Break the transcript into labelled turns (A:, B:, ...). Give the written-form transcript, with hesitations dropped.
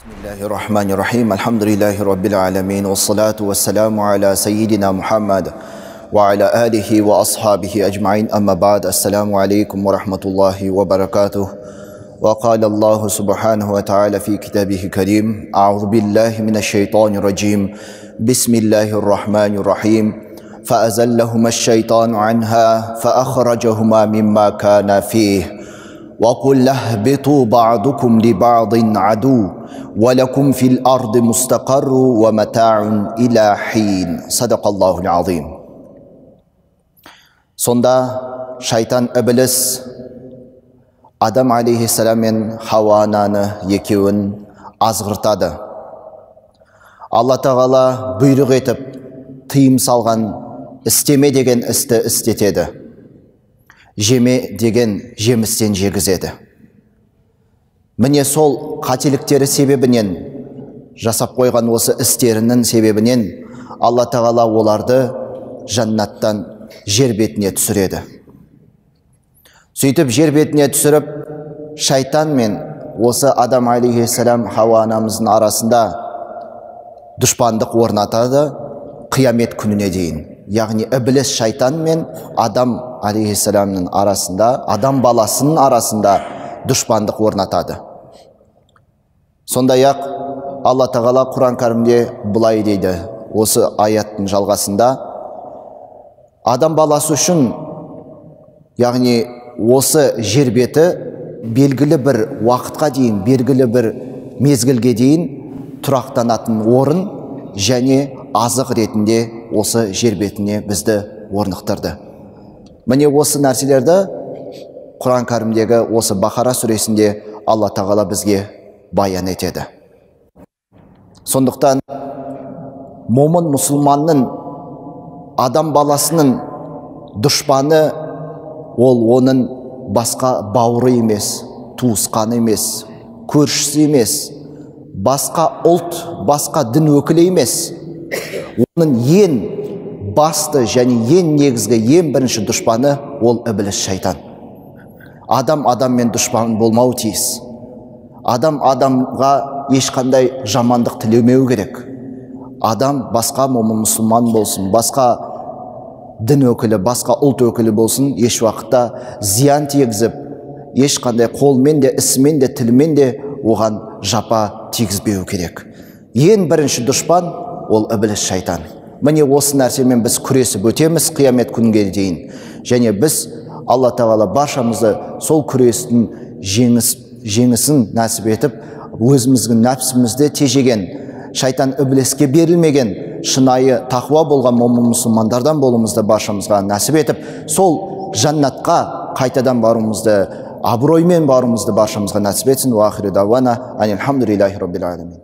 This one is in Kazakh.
A: Bismillahirrahmanirrahim. Elhamdülillahi Rabbil alemin. Ve salatu ve selamu ala seyyidina Muhammed ve ala alihi ve ashabihi ecmain. Amma ba'd. Esselamu aleyküm ve rahmetullahi ve berekatuh. Ve kâlallahu subhanahu ve teala fi kitabihi kerim. A'udhu billahi mineşşeytanirracim. Bismillahirrahmanirrahim. فَأَزَلَّهُمَا الشَّيْطَانُ عَنْهَا فَأَخْرَجَهُمَا مِمَّا كَانَ فِيهِ وَقُلْ اهْبِطُوا بَعْضُكُمْ لِبَعْضٍ عَدُوٌّ وَلَكُمْ فِي الْأَرْضِ مُسْتَقَرٌّ وَمَتَاعٌ إِلَى حِينٍ. Sadakallahul azim. Sonda şeytan iblis Adam aleyhisselam men Hava anаны екеуін азғыртады. Алла тағала бұйрық етіп, тыйым салған істеме деген істі істетеді. Жеме деген жемістен жегізеді. Міне сол қателіктері себебінен, жасап қойған осы істерінің себебінен Алла тағала оларды жаннаттан жер бетіне түсіреді. Сөйтіп жер бетіне түсіріп, шайтан мен осы Адам алейхиссалам Хауа анамыздың арасында дұшпандық орнатады қиямет күніне дейін. Яғни ібліс шайтан мен Адам алейхиссаламның арасында, адам баласының арасында дұшпандық орнатады. Сондай-ақ Алла тағала Құран кәрімде былай дейді, осы аяттың жалғасында: адам баласы үшін, яғни осы жер беті белгілі бір уақытқа дейін, белгілі бір мезгілге дейін тұрақтанатын орын және азық ретінде осы жер бетіне бізді орнықтырды. Міне осы нәрселерді Құран кәрімдегі осы Бақара сүресінде Алла тағала бізге баян етеді. Сондықтан момын мұсылманның, адам баласының дұшпаны ол оның басқа бауыры емес, туысқаны емес, көршісі емес, басқа ұлт, басқа дін өкілі емес. Оның ең басты және ең негізгі, ең бірінші дұшпаны ол ібліс шайтан. Адам адаммен дұшпан болмау тиіс. Адам адамға ешқандай жамандық тілемеу керек. Адам басқа момын мұсылман болсын, басқа дін өкілі, басқа ұлт өкілі болсын, еш уақытта зиян тигізіп, ешқандай қолмен де, ісімен де, тілмен де оған жапа тигізбеу керек. Ең бірінші дұшпан ол ібліс шайтан. Міне осы нәрсемен біз күресіп өтеміз қиямет күнге дейін. Және біз Алла тағала баршамызды сол күрестің жеңісін нәсіп етіп, өзіміздің нәпсімізді тежеген, шайтан ібліске берілмеген, шынайы тақуа болған момын мұсылмандардан болуымызды баршамызға нәсіп етіп, сол жаннатқа қайтадан баруымызды, абыроймен баруымызды баршамызға нәсіп етсін. Уа ахиру дауана анил хамдулиллахи раббил аламин.